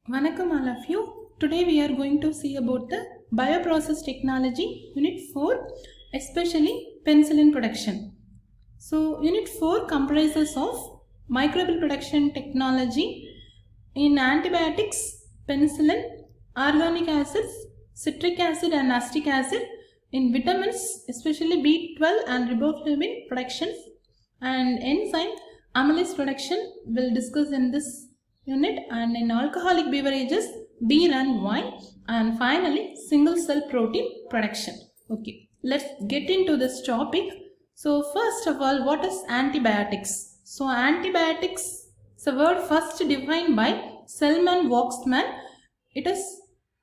Vanakkam all of you. Today we are going to see about the bioprocess technology unit 4, especially penicillin production. So unit 4 comprises of microbial production technology in antibiotics, penicillin, organic acids, citric acid and acetic acid, in vitamins especially B12 and riboflavin productions, and enzyme amylase production will discuss in this unit, and in alcoholic beverages beer and wine, and finally single cell protein production. Okay, let's get into this topic. So first of all, what is antibiotics? So antibiotics is a word first defined by Selman Waksman. It is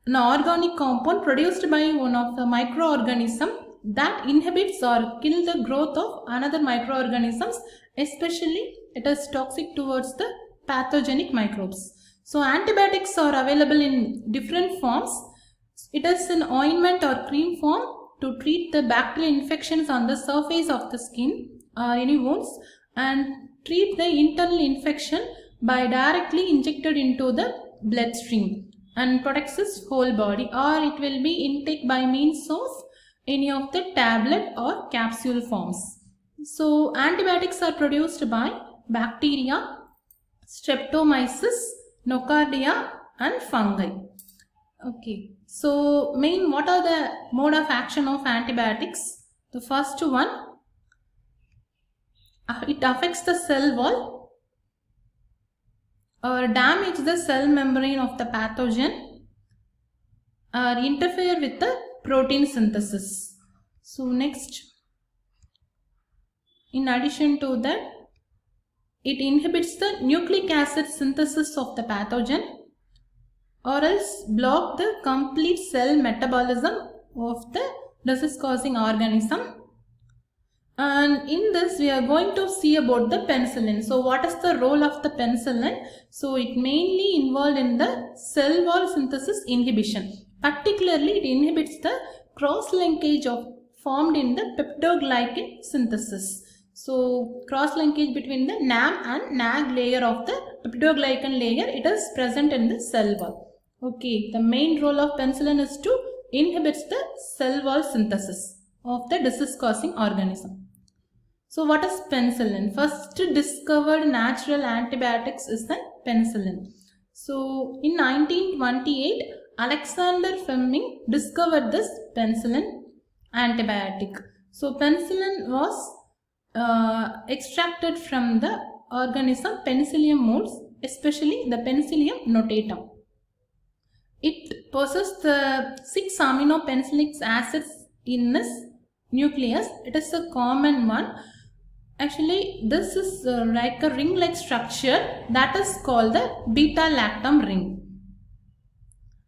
an organic compound produced by one of the microorganism that inhibits or kills the growth of another microorganisms, especially it is toxic towards the pathogenic microbes. So antibiotics are available in different forms. It is in ointment or cream form to treat the bacterial infections on the surface of the skin or any wounds, and treat the internal infection by directly injected into the bloodstream and protects his whole body, or it will be intake by means of any of the tablet or capsule forms. So antibiotics are produced by bacteria, Streptomyces, Nocardia and fungi. Okay, so what are the mode of action of antibiotics? The first one, it affects the cell wall or damage the cell membrane of the pathogen or interfere with the protein synthesis. So next, in addition to that, it inhibits the nucleic acid synthesis of the pathogen, or else block the complete cell metabolism of the disease causing organism. And in this we are going to see about the penicillin. So what is the role of the penicillin? So it mainly involved in the cell wall synthesis inhibition. Particularly it inhibits the cross linkage formed in the peptidoglycan synthesis. So cross linkage between the NAM and NAG layer of the peptidoglycan layer, it is present in the cell wall. Okay, the main role of penicillin is to inhibit the cell wall synthesis of the disease causing organism. So what is penicillin? First discovered natural antibiotics is the penicillin. So in 1928, Alexander Fleming discovered this penicillin antibiotic. So penicillin was extracted from the organism Penicillium molds, especially the Penicillium notatum. It possesses the 6 amino penicillic acids in its nucleus. It is a common one. Actually, this is like a ring-like structure that is called the beta-lactam ring.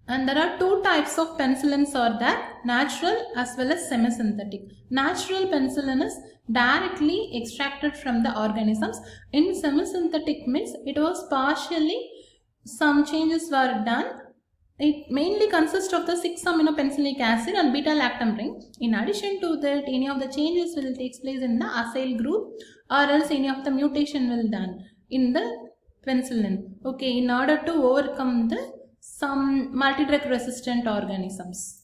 And there are two types of penicillins are there, natural as well as semi-synthetic. Natural penicillin is directly extracted from the organisms. In semi-synthetic means it was partially, some changes were done. It mainly consists of the 6 amino penicillic acid and beta-lactam ring. In addition to that, any of the changes will take place in the acyl group, or else any of the mutation will done in the penicillin. Okay, in order to overcome some multi-drug resistant organisms.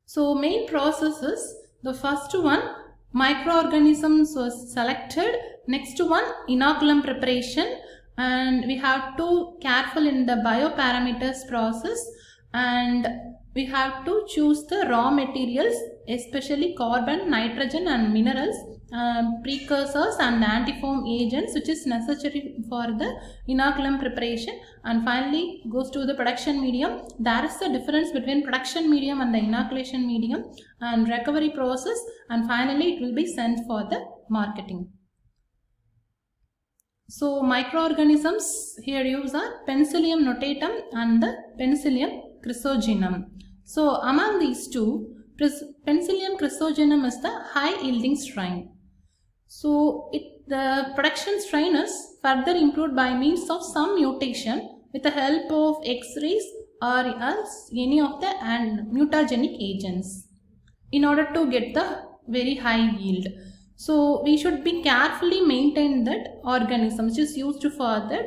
So main process is, the first one, microorganisms was selected. Next one, inoculum preparation, and we have to careful in the bioparameters process, and we have to choose the raw materials, especially carbon, nitrogen and minerals, precursors and antifoam agents which is necessary for the inoculum preparation, and finally goes to the production medium. There is a difference between production medium and the inoculation medium, and recovery process, and finally it will be sent for the marketing. So microorganisms here used are Penicillium notatum and the Penicillium chrysogenum. So among these two, Penicillium chrysogenum is the high yielding strain. So the production strain is further improved by means of some mutation with the help of X-rays or else any of the mutagenic agents in order to get the very high yield. So we should be carefully maintain that organism which is used for that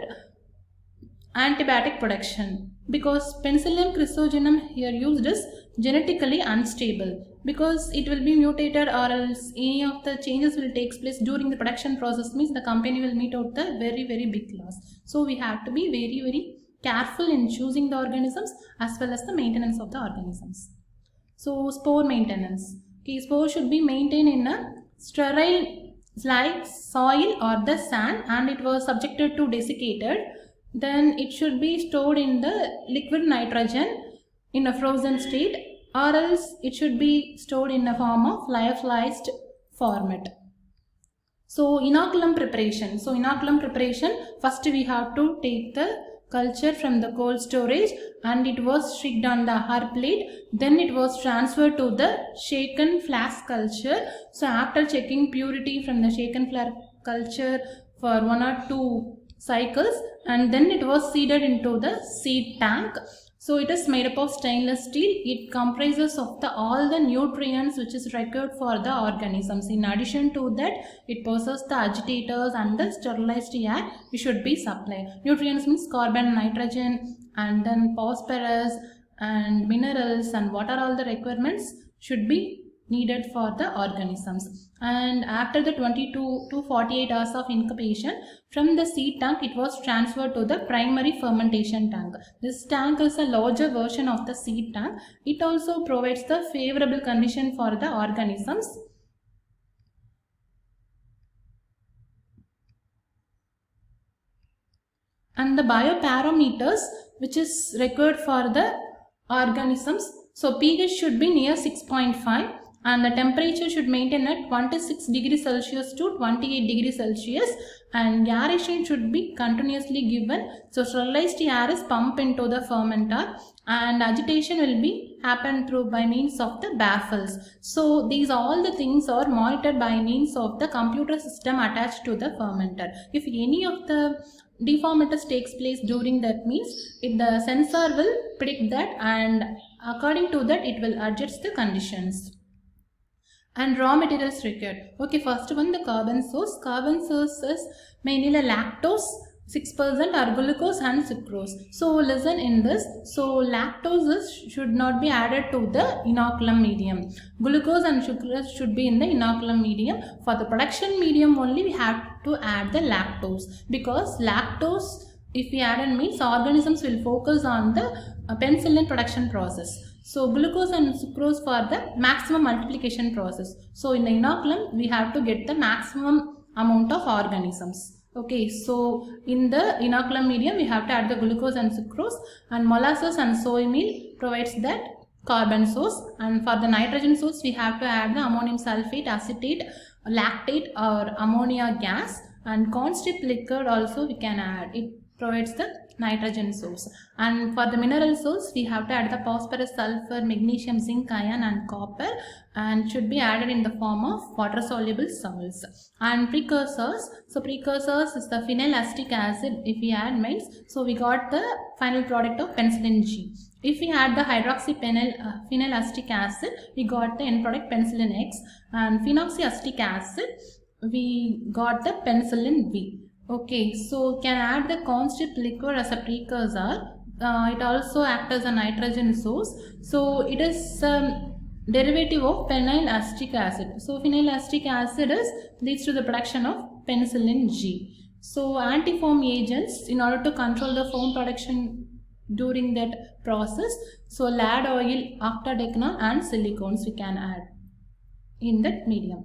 antibiotic production, because Penicillium chrysogenum here used is genetically unstable, because it will be mutated or else any of the changes will take place during the production process, means the company will meet out the very big loss. So we have to be very careful in choosing the organisms as well as the maintenance of the organisms. So spore maintenance. Okay, spore should be maintained in a sterile like soil or the sand, and it was subjected to desiccated. Then it should be stored in the liquid nitrogen in a frozen state, or else it should be stored in a form of lyophilized format. So inoculum preparation. So inoculum preparation, first we have to take the culture from the cold storage and it was shipped on the agar plate. Then it was transferred to the shaken flask culture. So after checking purity from the shaken flask culture for 1 or 2 cycles, and then it was seeded into the seed tank. So it is made up of stainless steel. It comprises of all the nutrients which is required for the organisms. In addition to that, it possesses the agitators and the sterilized air which should be supplied. Nutrients means carbon, nitrogen, and then phosphorus and minerals, and what are all the requirements should be needed for the organisms. And after the 22 to 48 hours of incubation, from the seed tank it was transferred to the primary fermentation tank. This tank is a larger version of the seed tank. It also provides the favorable condition for the organisms. And the bioparameters which is required for the organisms. So pH should be near 6.5. and the temperature should maintain at 26 degrees Celsius to 28 degrees Celsius, and aeration should be continuously given. So sterilized air is pumped into the fermenter and agitation will be happen through by means of the baffles. So these all the things are monitored by means of the computer system attached to the fermenter. If any of the deformities takes place during that, means the sensor will predict that, and according to that it will adjust the conditions. And raw materials required. Okay, first one, the carbon source. Carbon source is mainly lactose 6% or glucose and sucrose. So listen in this. So lactose should not be added to the inoculum medium. Glucose and sucrose should be in the inoculum medium. For the production medium only we have to add the lactose, because lactose if we add it means organisms will focus on the penicillin production process. So glucose and sucrose for the maximum multiplication process. So in the inoculum we have to get the maximum amount of organisms. Okay, so in the inoculum medium we have to add the glucose and sucrose, and molasses and soy meal provides that carbon source, and for the nitrogen source we have to add the ammonium sulfate, acetate, lactate or ammonia gas, and corn strip liquor also we can add. It provides the nitrogen source. And for the mineral source we have to add the phosphorus, sulfur, magnesium, zinc, iron and copper, and should be added in the form of water soluble salts. And precursors, so precursors is the phenylacetic acid. If we add means, so we got the final product of penicillin G. If we add the phenylacetic acid, we got the end product penicillin X, and phenoxyacetic acid we got the penicillin V. Okay, so can add the corn strip liquor as a precursor. It also acts as a nitrogen source. So it is derivative of phenylacetic acid. So phenylacetic acid leads to the production of penicillin G. So antifoam agents in order to control the foam production during that process. So lard oil, octadecanol and silicones we can add in that medium.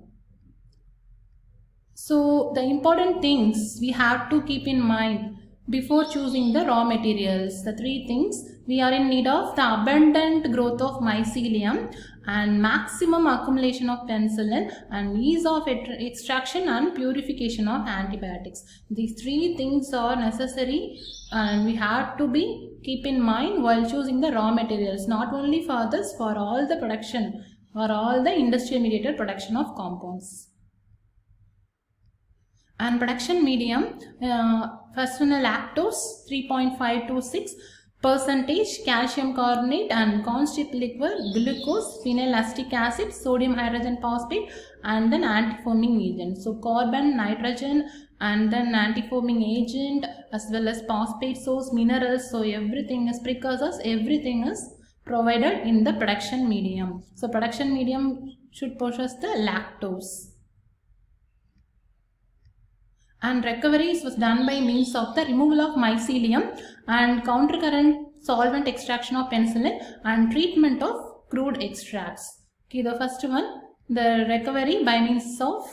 So the important things we have to keep in mind before choosing the raw materials. The three things: we are in need of the abundant growth of mycelium and maximum accumulation of penicillin and ease of extraction and purification of antibiotics. These three things are necessary and we have to keep in mind while choosing the raw materials, not only for this, for all the production or all the industrial mediated production of compounds. And production medium, first one lactose 3.5 to 6. percentage, calcium carbonate and constip liquor, glucose, phenylacetic acid, sodium hydrogen phosphate and then antifoaming agent. So carbon, nitrogen and then antifoaming agent as well as phosphate source, minerals, so everything is precursors, everything is provided in the production medium. So production medium should possess the lactose. And recovery was done by means of the removal of mycelium and countercurrent solvent extraction of penicillin and treatment of crude extracts. Okay, the first one, the recovery by means of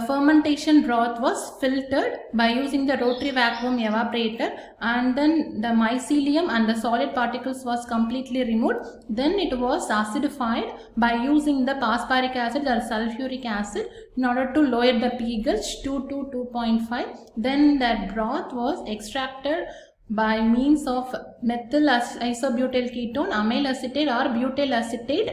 fermentation broth was filtered by using the rotary vacuum evaporator, and then the mycelium and the solid particles was completely removed. Then it was acidified by using the phosphoric acid or sulfuric acid in order to lower the pH 2 to 2.5. Then that broth was extracted by means of methyl isobutyl ketone, amyl acetate or butyl acetate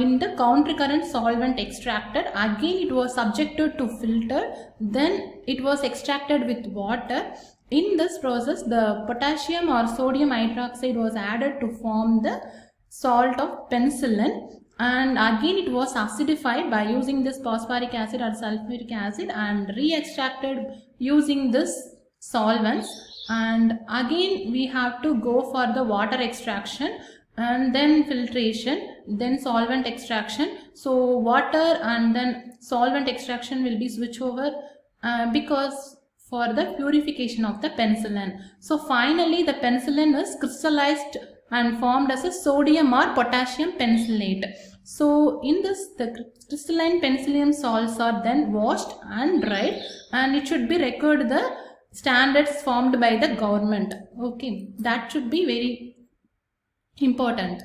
in the countercurrent solvent extracted. Again it was subjected to filter, then it was extracted with water. In this process the potassium or sodium hydroxide was added to form the salt of penicillin, and again it was acidified by using this phosphoric acid or sulfuric acid and re-extracted using this solvents. And again we have to go for the water extraction and then filtration, then solvent extraction. So water and then solvent extraction will be switched over because for the purification of the penicillin. So finally the penicillin is crystallized and formed as a sodium or potassium penicillate. So in this the crystalline penicillium salts are then washed and dried, and it should be recorded the standards formed by the government. Okay, that should be very important.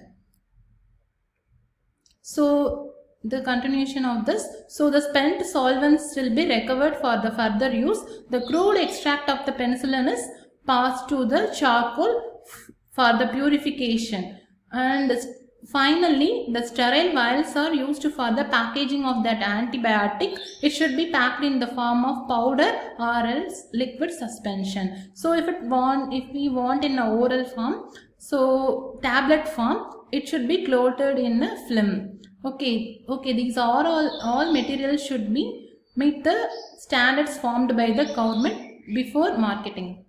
So the continuation of this, so the spent solvents will be recovered for the further use. The crude extract of the penicillin is passed to the charcoal for the purification, and finally the sterile vials are used for the packaging of that antibiotic. It should be packed in the form of powder or else liquid suspension. So if we want in a oral form, so tablet form, it should be clotted in a film. Okay, these are all materials should be meet the standards formed by the government before marketing.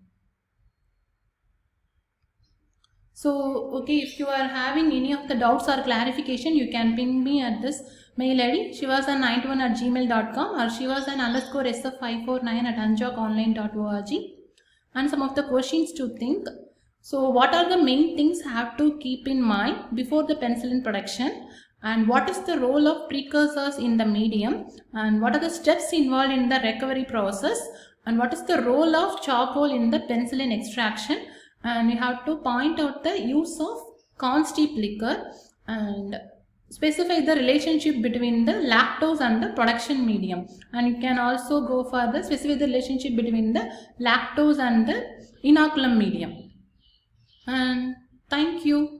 So, okay, if you are having any of the doubts or clarification, you can ping me at this mail ID shivasan91@gmail.com or shivasan_sf549@anjokonline.org. And some of the questions to think. So, what are the main things have to keep in mind before the penicillin production? And what is the role of precursors in the medium? And what are the steps involved in the recovery process? And what is the role of charcoal in the penicillin extraction? And you have to point out the use of constip liquor and specify the relationship between the lactose and the production medium. And you can also go for the specify the relationship between the lactose and the inoculum medium. And thank you.